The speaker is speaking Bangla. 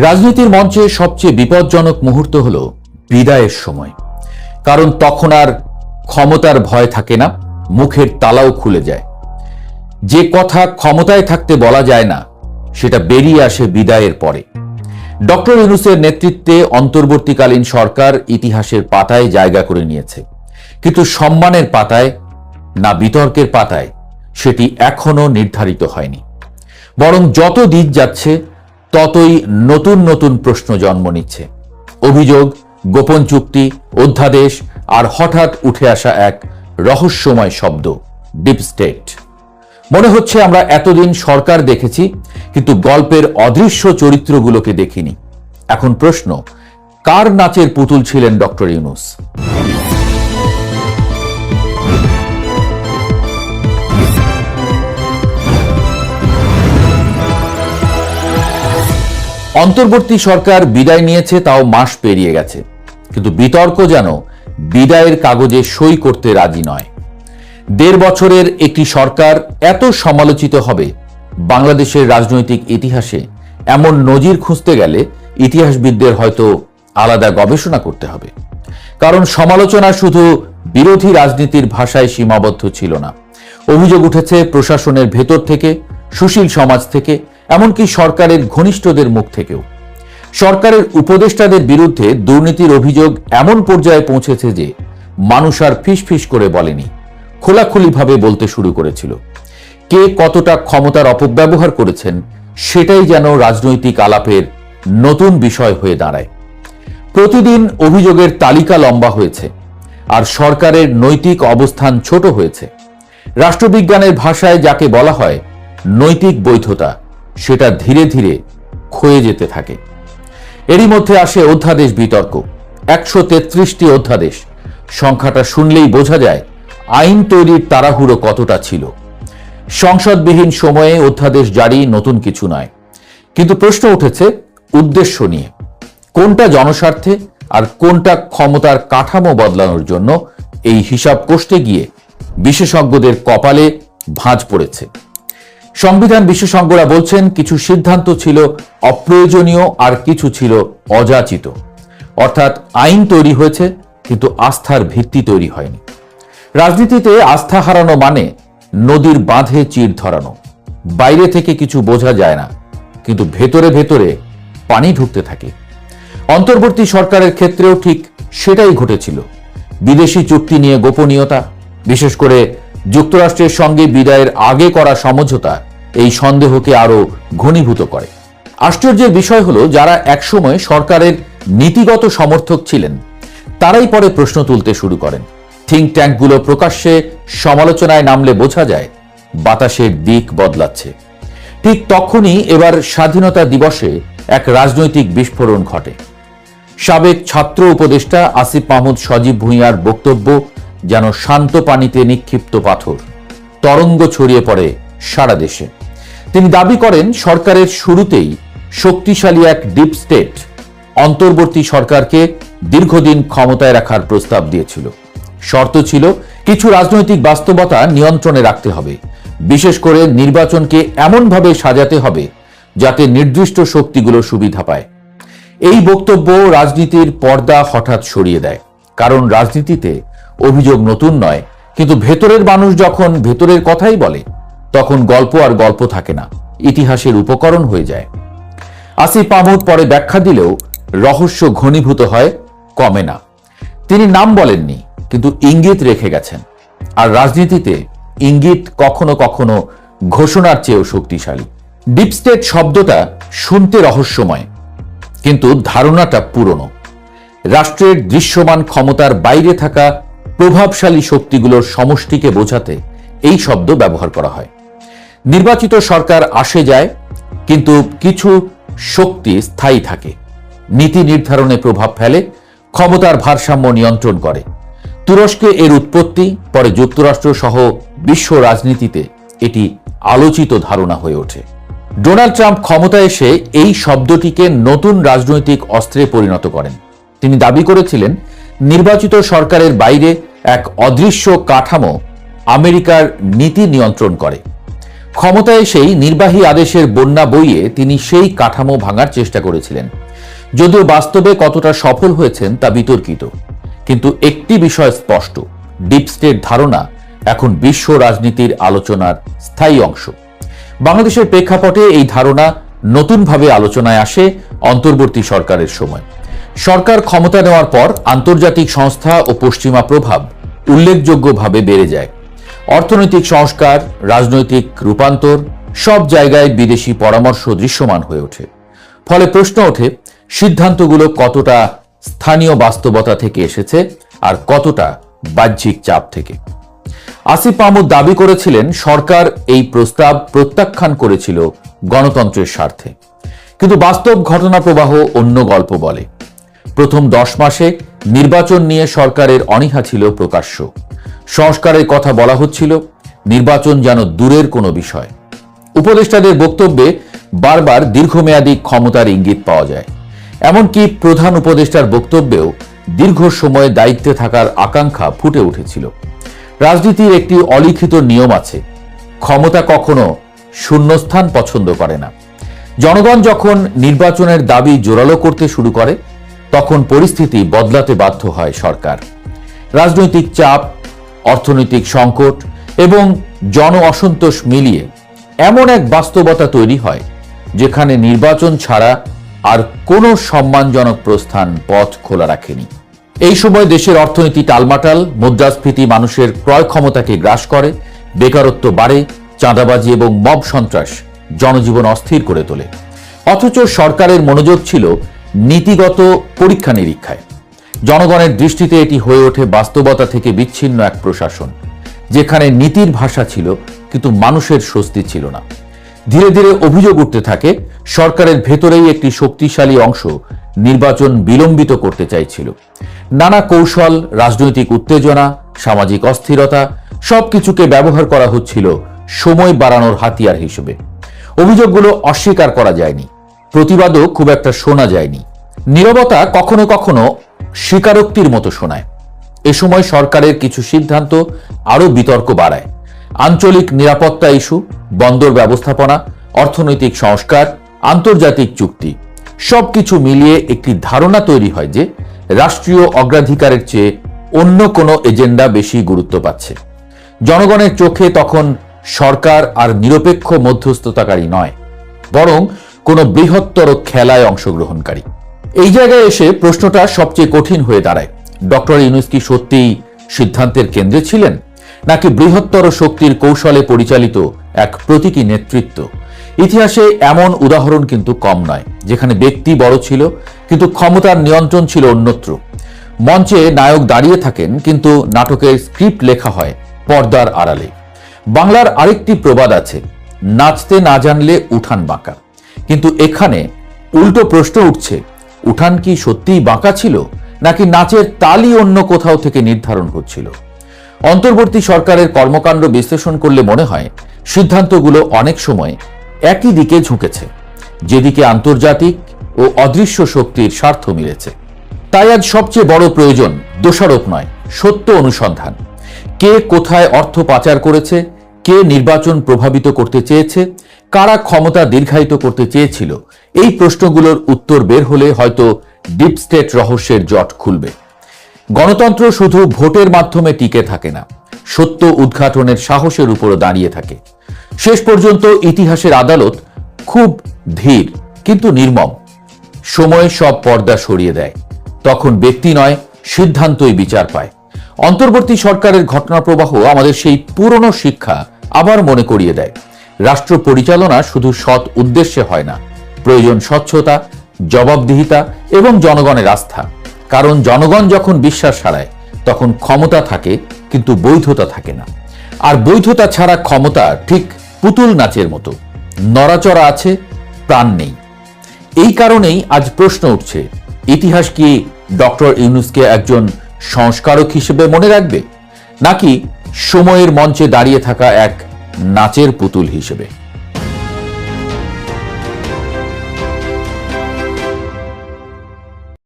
রাজনীতির মঞ্চে সবচেয়ে বিপজ্জনক মুহূর্ত হলো বিদায়ের সময়। কারণ তখন আর ক্ষমতার ভয় থাকে না, মুখের তালাও খুলে যায়। যে কথা ক্ষমতায় থাকতে বলা যায় না, সেটা বেরিয়ে আসে বিদায়ের পরে। ডক্টর ইউনূসের নেতৃত্বে অন্তর্বর্তীকালীন সরকার ইতিহাসের পাতায় জায়গা করে নিয়েছে, কিন্তু সম্মানের পাতায় না বিতর্কের পাতায় সেটি এখনো নির্ধারিত হয়নি। বরং যত দিন যাচ্ছে ততই নতুন নতুন প্রশ্ন জন্ম নিচ্ছে। অভিযোগ, গোপন চুক্তি, অধ্যাদেশ আর হঠাৎ উঠে আসা এক রহস্যময় শব্দ, ডিপ স্টেট। মনে হচ্ছে আমরা এতদিন সরকার দেখেছি, কিন্তু গল্পের অদৃশ্য চরিত্রগুলোকে দেখিনি। এখন প্রশ্ন, কার নাচের পুতুল ছিলেন ডক্টর ইউনূস? অন্তর্বর্তী সরকার বিদায় নিয়েছে, তাও মাস পেরিয়ে গেছে, কিন্তু বিতর্ক যেন বিদায়ের কাগজে সই করতে রাজি নয়। ১.৫ বছরের একটি সরকার এত সমালোচিত হবে, বাংলাদেশের রাজনৈতিক ইতিহাসে এমন নজির খুঁজতে গেলে ইতিহাসবিদদের হয়তো আলাদা গবেষণা করতে হবে। কারণ সমালোচনা শুধু বিরোধী রাজনীতির ভাষায় সীমাবদ্ধ ছিল না। অভিযোগ উঠেছে প্রশাসনের ভেতর থেকে, সুশীল সমাজ থেকে, এমনকি সরকারের ঘনিষ্ঠদের মুখ থেকেও। সরকারের উপদেষ্টাদের বিরুদ্ধে দুর্নীতির অভিযোগ এমন পর্যায়ে পৌঁছেছে যে মানুষ আর ফিসফিস করে বলেনি, খোলাখুলিভাবে বলতে শুরু করেছিল। কে কতটা ক্ষমতার অপব্যবহার করেছেন সেটাই যেন রাজনৈতিক আলাপের নতুন বিষয় হয়ে দাঁড়ায়। প্রতিদিন অভিযোগের তালিকা লম্বা হয়েছে, আর সরকারের নৈতিক অবস্থান ছোট হয়েছে। রাষ্ট্রবিজ্ঞানের ভাষায় যাকে বলা হয় নৈতিক বৈধতা, সেটা ধীরে ধীরে ক্ষয়ে যেতে থাকে। এরই মধ্যে আসে অধ্যাদেশ বিতর্ক। ১৩৩টি অধ্যাদেশ, সংখ্যাটা শুনলেই বোঝা যায় আইন তৈরির তাড়াহুড়ো কতটা ছিল। সংসদবিহীন সময়ে অধ্যাদেশ জারি নতুন কিছু নয়, কিন্তু প্রশ্ন উঠেছে উদ্দেশ্য নিয়ে। কোনটা জনস্বার্থে আর কোনটা ক্ষমতার কাঠামো বদলানোর জন্য, এই হিসাব কষতে গিয়ে বিশেষজ্ঞদের কপালে ভাঁজ পড়েছে। সংবিধান বিশেষজ্ঞরা বলছেন কিছু সিদ্ধান্ত ছিল অপ্রয়োজনীয় আর কিছু ছিল অযাচিত। অর্থাৎ আইন তৈরি হয়েছে, কিন্তু আস্থার ভিত্তি তৈরি হয়নি। রাজনীতিতে আস্থা হারানো মানে নদীর বাঁধে চির ধরানো। বাইরে থেকে কিছু বোঝা যায় না, কিন্তু ভেতরে ভেতরে পানি ঢুকতে থাকে। অন্তর্বর্তী সরকারের ক্ষেত্রেও ঠিক সেটাই ঘটেছিল। বিদেশি চুক্তি নিয়ে গোপনীয়তা, বিশেষ করে যুক্তরাষ্ট্রের সঙ্গে বিদায়ের আগে করা সমঝোতা এই সন্দেহকে আরো ঘনীভূত করে। আশ্চর্যের বিষয় হলো, যারা একসময় সরকারের নীতিগত সমর্থক ছিলেন তারাই পরে প্রশ্ন তুলতে শুরু করেন। থিঙ্ক ট্যাঙ্কগুলো প্রকাশ্যে সমালোচনায় নামলে বোঝা যায় বাতাসের দিক বদলাচ্ছে। ঠিক তখনই এবার স্বাধীনতা দিবসে এক রাজনৈতিক বিস্ফোরণ ঘটে। সাবেক ছাত্র উপদেষ্টা আসিফ মাহমুদ সজীব ভুঁইয়ার বক্তব্য যেন শান্ত পানিতে নিক্ষিপ্ত পাথর, তরঙ্গ ছড়িয়ে পড়ে সারা দেশে। তিনি দাবি করেন সরকারের শুরুতেই শক্তিশালী এক ডিপ স্টেট অন্তর্বর্তী সরকারকে দীর্ঘদিন ক্ষমতায় রাখার প্রস্তাব দিয়েছিল। শর্ত ছিল কিছু রাজনৈতিক বাস্তবতা নিয়ন্ত্রণে রাখতে হবে, বিশেষ করে নির্বাচনকে এমনভাবে সাজাতে হবে যাতে নির্দিষ্ট শক্তিগুলো সুবিধা পায়। এই বক্তব্য রাজনীতির পর্দা হঠাৎ সরিয়ে দেয়। কারণ রাজনীতিতে অভিযোগ নতুন নয়, কিন্তু ভেতরের মানুষ যখন ভেতরের কথাই বলে তখন গল্প আর গল্প থাকে না, ইতিহাসের উপকরণ হয়ে যায়। আসিফ মাহমুদ পরে ব্যাখ্যা দিলেও রহস্য ঘনীভূত হয়, কমে না। তিনি নাম বলেননি, কিন্তু ইঙ্গিত রেখে গেছেন। আর রাজনীতিতে ইঙ্গিত কখনো কখনো ঘোষণার চেয়েও শক্তিশালী। ডিপ স্টেট শব্দটা শুনতে রহস্যময়, কিন্তু ধারণাটা পুরনো। রাষ্ট্রের দৃশ্যমান ক্ষমতার বাইরে থাকা প্রভাবশালী শক্তিগুলোর সমষ্টিকে বোঝাতে এই শব্দ ব্যবহার করা হয়। নির্বাচিত সরকার আসে যায়, কিন্তু কিছু শক্তি স্থায়ী থাকে, নীতি নির্ধারণে প্রভাব ফেলে, ক্ষমতার ভারসাম্য নিয়ন্ত্রণ করে। তুরস্কে এর উৎপত্তি, পরে যুক্তরাষ্ট্র সহ বিশ্ব রাজনীতিতে এটি আলোচিত ধারণা হয়ে ওঠে। ডোনাল্ড ট্রাম্প ক্ষমতায় এসে এই শব্দটিকে নতুন রাজনৈতিক অস্ত্রে পরিণত করেন। তিনি দাবি করেছিলেন নির্বাচিত সরকারের বাইরে এক অদৃশ্য কাঠামো আমেরিকার নীতি নিয়ন্ত্রণ করে। ক্ষমতায় এসেই নির্বাহী আদেশের বন্যা বইয়ে তিনি সেই কাঠামো ভাঙার চেষ্টা করেছিলেন। যদিও বাস্তবে কতটা সফল হয়েছেন তা বিতর্কিত, কিন্তু একটি বিষয় স্পষ্ট, ডিপ স্টেট ধারণা এখন বিশ্ব রাজনীতির আলোচনার স্থায়ী অংশ। বাংলাদেশের প্রেক্ষাপটে এই ধারণা নতুনভাবে আলোচনায় আসে অন্তর্বর্তী সরকারের সময়। সরকার ক্ষমতা নেওয়ার পর আন্তর্জাতিক সংস্থা ও পশ্চিমা প্রভাব উল্লেখযোগ্যভাবে বেড়ে যায়। অর্থনৈতিক সংস্কার, রাজনৈতিক রূপান্তর, সব জায়গায় বিদেশি পরামর্শ দৃশ্যমান হয়ে ওঠে। ফলে প্রশ্ন ওঠে, সিদ্ধান্তগুলো কতটা স্থানীয় বাস্তবতা থেকে এসেছে আর কতটা বাহ্যিক চাপ থেকে। আসিফ মাহমুদ দাবি করেছিলেন সরকার এই প্রস্তাব প্রত্যাখ্যান করেছিল গণতন্ত্রের স্বার্থে, কিন্তু বাস্তব ঘটনা প্রবাহ অন্য গল্প বলে। প্রথম 10 মাসে নির্বাচন নিয়ে সরকারের অনীহা ছিল প্রকাশ্য। সংস্কারের কথা বলা হচ্ছিল, নির্বাচন যেন দূরের কোনো বিষয়। উপদেষ্টাদের বক্তব্যে বারবার দীর্ঘমেয়াদী ক্ষমতার ইঙ্গিত পাওয়া যায়। এমনকি প্রধান উপদেষ্টার বক্তব্যেও দীর্ঘ সময় দায়িত্বে থাকার আকাঙ্ক্ষা ফুটে উঠেছিল। রাজনীতির একটি অলিখিত নিয়ম আছে, ক্ষমতা কখনো শূন্যস্থান পছন্দ করে না। জনগণ যখন নির্বাচনের দাবি জোরালো করতে শুরু করে, তখন পরিস্থিতি বদলাতে বাধ্য হয় সরকার। রাজনৈতিক চাপ, অর্থনৈতিক সংকট এবং জন অসন্তোষ মিলিয়ে এমন এক বাস্তবতা তৈরি হয় যেখানে নির্বাচন ছাড়া আর কোনো সম্মানজনক প্রস্থান পথ খোলা রাখেনি। এই সময় দেশের অর্থনীতি টালমাটাল, মুদ্রাস্ফীতি মানুষের ক্রয় ক্ষমতাকে গ্রাস করে, বেকারত্ব বাড়ে, চাঁদাবাজি এবং মব সন্ত্রাস জনজীবন অস্থির করে তোলে। অথচ সরকারের মনোযোগ ছিল নীতিগত পরীক্ষা নিরীক্ষায়। জনগণের দৃষ্টিতে এটি হয়ে ওঠে বাস্তবতা থেকে বিচ্ছিন্ন এক প্রশাসন, যেখানে নীতির ভাষা ছিল কিন্তু মানুষের স্বস্তি ছিল না। ধীরে ধীরে অভিযোগ উঠতে থাকে, সরকারের ভেতরেই একটি শক্তিশালী অংশ নির্বাচন বিলম্বিত করতে চাইছিল। নানা কৌশল, রাজনৈতিক উত্তেজনা, সামাজিক অস্থিরতা সবকিছুকে ব্যবহার করা হচ্ছিল সময় বাড়ানোর হাতিয়ার হিসেবে। অভিযোগগুলো অস্বীকার করা যায়নি, প্রতিবাদও খুব একটা শোনা যায়নি। নীরবতা কখনো কখনো স্বীকারোক্তির মতো শোনায়। এ সময় সরকারের কিছু সিদ্ধান্ত আরও বিতর্ক বাড়ায়। আঞ্চলিক নিরাপত্তা ইস্যু, বন্দর ব্যবস্থাপনা, অর্থনৈতিক সংস্কার, আন্তর্জাতিক চুক্তি সবকিছু মিলিয়ে একটি ধারণা তৈরি হয় যে রাষ্ট্রীয় অগ্রাধিকারের চেয়ে অন্য কোনো এজেন্ডা বেশি গুরুত্ব পাচ্ছে। জনগণের চোখে তখন সরকার আর নিরপেক্ষ মধ্যস্থতাকারী নয়, বরং কোনো বৃহত্তর খেলায় অংশগ্রহণকারী। এই জায়গায় এসে প্রশ্নটা সবচেয়ে কঠিন হয়ে দাঁড়ায়, ডক্টর ইউনূস কি সত্যিই সিদ্ধান্তের কেন্দ্রে ছিলেন, নাকি বৃহত্তর শক্তির কৌশলে পরিচালিত এক প্রতীকী নেতৃত্ব? ইতিহাসে এমন উদাহরণ কিন্তু কম নয়, যেখানে ব্যক্তি বড় ছিল কিন্তু ক্ষমতার নিয়ন্ত্রণ ছিল অন্যত্র। মঞ্চে নায়ক দাঁড়িয়ে থাকেন কিন্তু নাটকের স্ক্রিপ্ট লেখা হয় পর্দার আড়ালে। বাংলার আরেকটি প্রবাদ আছে, নাচতে না জানলে উঠান বাঁকা। কিন্তু এখানে উল্টো প্রশ্ন উঠছে, উঠান কি সত্যিই বাঁকা ছিল, নাকি নাচের তালই অন্য কোথাও থেকে নির্ধারণ হচ্ছিল? অন্তর্বর্তী সরকারের কর্মকাণ্ড বিশ্লেষণ করলে মনে হয় সিদ্ধান্তগুলো অনেক সময় একই দিকে ঝুঁকেছে, যেদিকে আন্তর্জাতিক ও অদৃশ্য শক্তির স্বার্থ মিলেছে। তাই আজ সবচেয়ে বড় প্রয়োজন দোষারোপ নয়, সত্য অনুসন্ধান। কে কোথায় অর্থ পাচার করেছে, কে নির্বাচন প্রভাবিত করতে চেয়েছে, কারা ক্ষমতা দীর্ঘায়িত করতে চেয়েছিল, এই প্রশ্নগুলোর উত্তর বের হলে হয়তো ডিপ স্টেট রহস্যের জট খুলবে। গণতন্ত্র শুধু ভোটের মাধ্যমে টিকে থাকে না, সত্য উদ্ঘাটনের সাহসের উপরও দাঁড়িয়ে থাকে। শেষ পর্যন্ত ইতিহাসের আদালত খুব ধীর কিন্তু নির্মম। সময় সব পর্দা সরিয়ে দেয়, তখন ব্যক্তি নয় সিদ্ধান্তই বিচার পায়। অন্তর্বর্তী সরকারের ঘটনা প্রবাহ আমাদের সেই পুরনো শিক্ষা আবার মনে করিয়ে দেয়। রাষ্ট্র পরিচালনা শুধু সৎ উদ্দেশ্যে হয় না, প্রয়োজন স্বচ্ছতা, জবাবদিহিতা এবং জনগণের আস্থা। কারণ জনগণ যখন বিশ্বাস হারায় তখন ক্ষমতা থাকে কিন্তু বৈধতা থাকে না। আর বৈধতা ছাড়া ক্ষমতা ঠিক পুতুল নাচের মতো, নড়াচড়া আছে, প্রাণ নেই। এই কারণেই আজ প্রশ্ন উঠছে, ইতিহাস কি ডক্টর ইউনূসকে একজন সংস্কারক হিসেবে মনে রাখবে, নাকি সময়ের মঞ্চে দাঁড়িয়ে থাকা এক নাচের পুতুল হিসেবে?